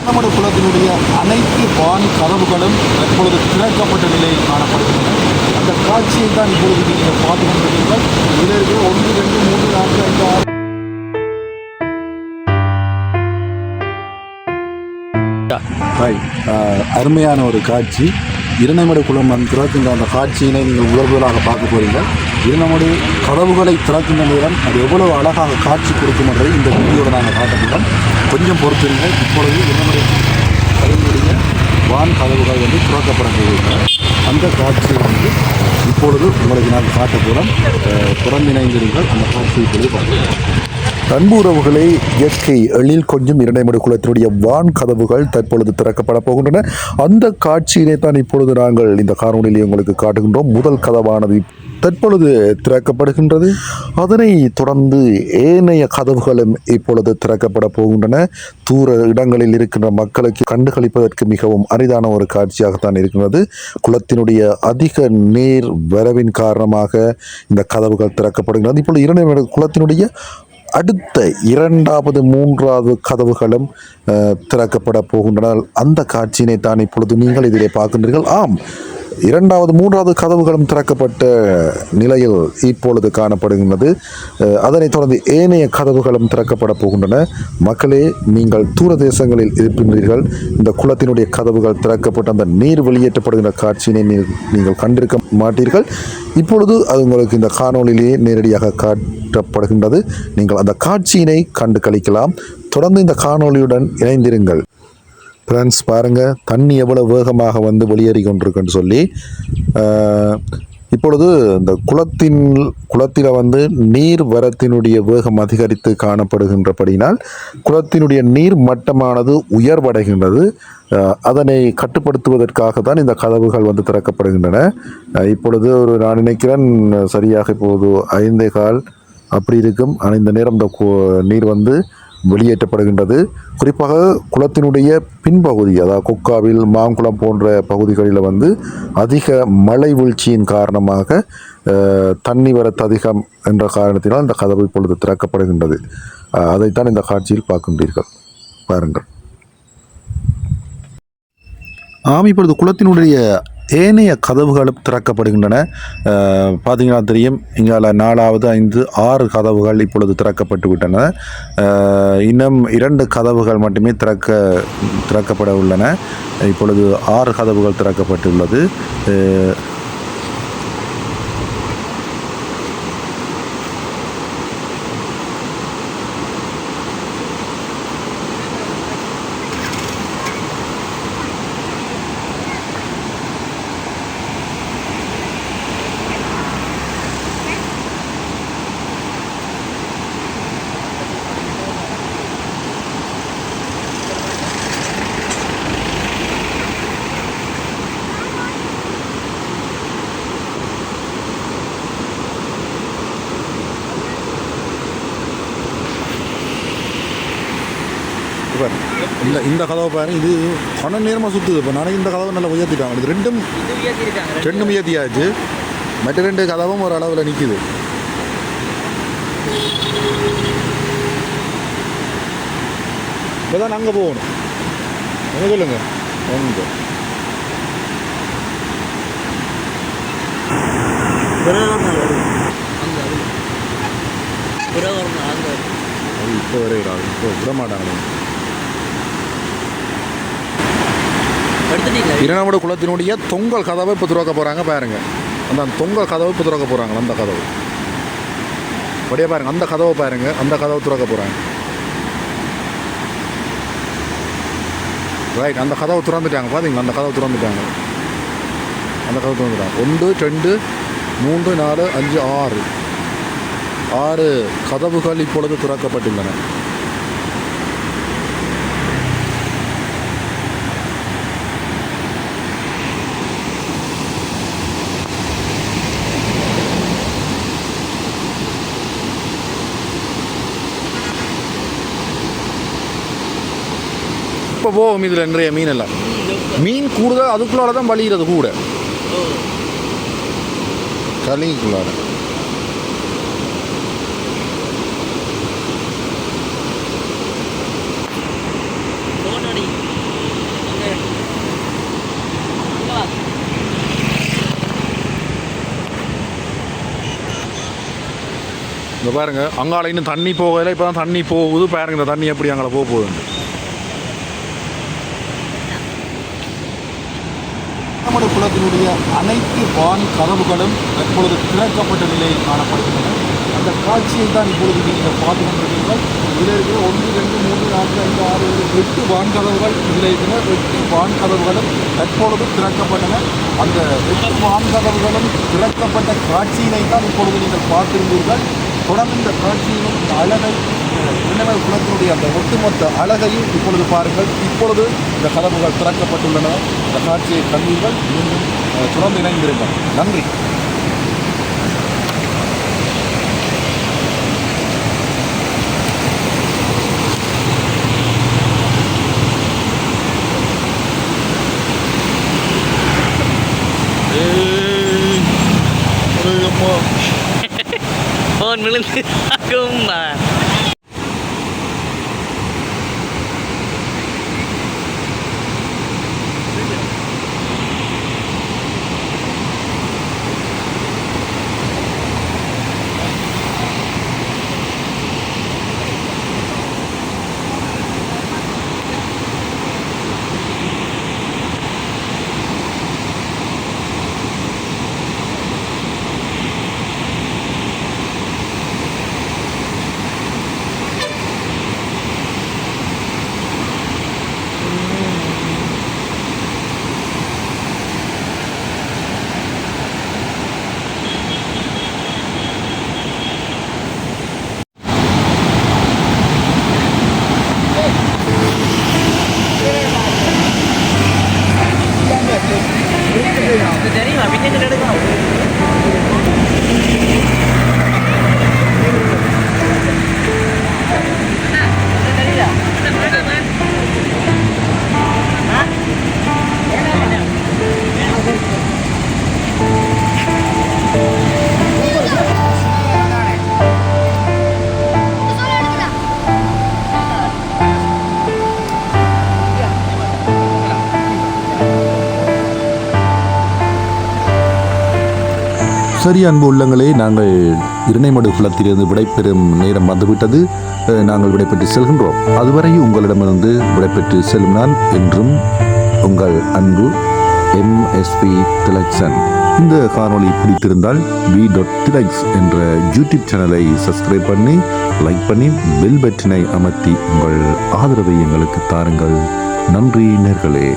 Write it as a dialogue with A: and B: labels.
A: நமது குளத்தினுடைய அனைத்து வான் கதவுகளும் தற்பொழுது திறக்கப்பட்ட நிலையில் காணப்படுகின்றன. அந்த காட்சியை தான் இப்பொழுது நீங்கள் பார்த்து கொண்டிருக்கிறீர்கள். இதில் இருக்கிற 1, 2, 3, 4, 5, 6 அருமையான ஒரு காட்சி. இரணைமடு குளம் திறக்கின்ற அந்த காட்சியினை நீங்கள் முதலாக பார்க்க போகிறீர்கள். இரணைமடு கதவுகளை திறக்கின்ற நேரம் அது எவ்வளவு அழகாக காட்சி கொடுக்கும் என்பதை இந்த வீடியோவில் நாங்கள் காட்டுகிறோம். கொஞ்சம் பொறுத்திருங்கள். இப்பொழுது இரணைமடு கதவுடைய வான் கதவுகள் திறக்கப்பட போகின்றன. அந்த காட்சியை இப்பொழுது உங்களுக்கு நாங்கள் காட்ட போகிறோம். புறந்திணைந்திருங்கள். அந்த காட்சியை இப்பொழுது பார்க்கலாம். அன்பு உறவுகளே, இயற்கை எழில் கொஞ்சம் இரணைமடு குளத்தினுடைய வான் கதவுகள் தற்பொழுது திறக்கப்பட போகின்றன. அந்த காட்சியினை தான் இப்பொழுது நாங்கள் இந்த காணொலியில் உங்களுக்கு காட்டுகின்றோம். முதல் கதவானது தற்பொழுது திறக்கப்படுகின்றது. அதனை தொடர்ந்து ஏனைய கதவுகளும் இப்பொழுது திறக்கப்பட போகின்றன. தூர இடங்களில் இருக்கின்ற மக்களுக்கு கண்டுகளிப்பதற்கு மிகவும் அரிதான ஒரு காட்சியாகத்தான் இருக்கின்றது. குளத்தினுடைய அதிக நீர் வரவின் காரணமாக இந்த கதவுகள் திறக்கப்படுகின்றது. இப்பொழுது இரணைமடு குளத்தினுடைய அடுத்த 2வது 3வது கதவுகளும் திறக்கப்பட போகின்றன. அந்த காட்சியினை தான் இப்பொழுது நீங்கள் இதிலே பார்க்கின்றீர்கள். ஆம், 2வது 3வது கதவுகளும் திறக்கப்பட்ட நிலையில் இப்பொழுது காணப்படுகின்றது. அதனைத் தொடர்ந்து ஏனைய கதவுகளும் திறக்கப்பட போகின்றன. மக்களே, நீங்கள் தூர தேசங்களில் இருக்கின்றீர்கள். இந்த குளத்தினுடைய கதவுகள் திறக்கப்பட்ட அந்த நீர் வெளியேற்றப்படுகின்ற காட்சியினை நீங்கள் கண்டிருக்க மாட்டீர்கள். இப்பொழுது அது உங்களுக்கு இந்த காணொலியிலேயே நேரடியாக காட்டப்படுகின்றது. நீங்கள் அந்த காட்சியினை கண்டு களிக்கலாம். தொடர்ந்து இந்த காணொலியுடன் இணைந்திருங்கள். ஃப்ரெண்ட்ஸ், பாருங்கள், தண்ணி எவ்வளோ வேகமாக வெளியேறி கொண்டிருக்குன்னு சொல்லி. இப்பொழுது இந்த குளத்தில் நீர் வரத்தினுடைய வேகம் அதிகரித்து காணப்படுகின்றபடினால் குளத்தினுடைய நீர் மட்டமானது உயர்வடைகின்றது. அதனை கட்டுப்படுத்துவதற்காக தான் இந்த கதவுகள் திறக்கப்படுகின்றன. இப்பொழுது நான் நினைக்கிறேன் சரியாக இப்போது 5:15 அப்படி இருக்கும். ஆனால் இந்த நேரம் இந்த நீர் வெளியேற்றப்படுகின்றது. குறிப்பாக குளத்தினுடைய பின்பகுதி, அதாவது கொக்காவில், மாங்குளம் போன்ற பகுதிகளில் அதிக மழை வீழ்ச்சியின் காரணமாக தண்ணி வரத்து அதிகம் என்ற காரணத்தினால் இந்த கதவு இப்பொழுது திறக்கப்படுகின்றது. அதைத்தான் இந்த காட்சியில் பார்க்கின்றீர்கள். பாருங்கள். இப்பொழுது குளத்தினுடைய ஏனைய கதவுகளும் திறக்கப்படுகின்றன. பார்த்தீங்கன்னா தெரியும், இங்கே 4வது 5 6 கதவுகள் இப்பொழுது திறக்கப்பட்டு விட்டன. இன்னும் 2 கதவுகள் மட்டுமே திறக்கப்பட உள்ளன. இப்பொழுது 6 கதவுகள் திறக்கப்பட்டுள்ளது. இந்த கதவை பாருங்க, இது கொன நேரமாக சுற்றுது. இப்போ நாளைக்கு இந்த கதவை நல்லா உயர்த்திட்டாங்க. இது ரெண்டும் உயர்த்தியாச்சு. மற்ற 2 கதவும் ஒரு அளவில் நிற்குது. இப்போ தான் அங்கே போகணும். என்ன சொல்லுங்க? இப்போ வரையிடாது. இப்போ விட மாட்டாங்க. இரணைமடு குளத்தினுடைய தொங்கல் கதவை இப்போ திறக்க போகிறாங்க. பாருங்க, அந்த தொங்கல் கதவை இப்போ திறக்க போகிறாங்க. அந்த கதவு அப்படியே பாருங்க. அந்த கதவை பாருங்க, அந்த கதவை திறக்க போகிறாங்க. ரைட், அந்த கதவை திறந்துட்டாங்க. பார்த்தீங்களா? அந்த கதவை திறந்துட்டாங்க. 1, 2, 3, 4, 5, 6 கதவுகள் இப்பொழுது திறக்கப்பட்டுள்ளன. இப்போ போகும் இதில் நிறைய மீன் எல்லாம். மீன் கூடுதல் அதுக்குள்ளால தான் வலிகிறது கூட, கலிங்குள்ளார. இங்கே பாருங்கள் அங்கால இன்னும் தண்ணி போகலை, இப்போ தான் தண்ணி போகுது. பாருங்கள் இந்த தண்ணி எப்படி அங்கே போக போகுதுன்னு. நமது குளத்தினுடைய அனைத்து வான் கதவுகளும் தற்பொழுது திறக்கப்பட்ட நிலையில் காணப்படுகின்றன. அந்த காட்சியை தான் இப்பொழுது நீங்கள் பார்த்து கொண்டிருக்கிறீர்கள். இதில் இருக்கிற 1, 2, 3, 4, 5, 6, 7, 8 வான் கதவுகள் இதில் இருக்கிற 8 வான் கதவுகளும் தற்பொழுது திறக்கப்பட்டன. அந்த 8 வான் கதவுகளும் திறக்கப்பட்ட காட்சியினை தான் இப்பொழுது நீங்கள் பார்த்திருந்தீர்கள். தொடர்ந்து இந்த காட்சியினும் அழகை இரணைமடு குளத்தினுடைய அந்த ஒட்டுமொத்த அழகையும் இப்பொழுது பாருங்கள். இப்பொழுது இந்த கதவுகள் திறக்கப்பட்டுள்ளன. இந்த காட்சியை கண்டீர்கள். மீண்டும் தொடர்ந்து இணைந்திருங்கள். நன்றி.
B: Phone விழுந்து ஆகும்மா. தெரியுமா பின்ன எடுக்கலாம்.
A: சரி அன்பு உள்ளங்களே, நாங்கள் இரணைமடு குளத்திலிருந்து விடைபெறும் நேரம் வந்துவிட்டது. நாங்கள் விடைபெற்று செல்கின்றோம். அதுவரை உங்களிடமிருந்து விடைபெற்று செல்லும் நான் என்றும் உங்கள் அன்பு MSP திலக்சன். இந்த காணொளி பிடித்திருந்தால் v.திலக்ஸ் என்ற யூடியூப் சேனலை சப்ஸ்கிரைப் பண்ணி, லைக் பண்ணி, பெல் பட்டனை அமர்த்தி உங்கள் ஆதரவை எங்களுக்கு தாருங்கள். நன்றி நேர்களே.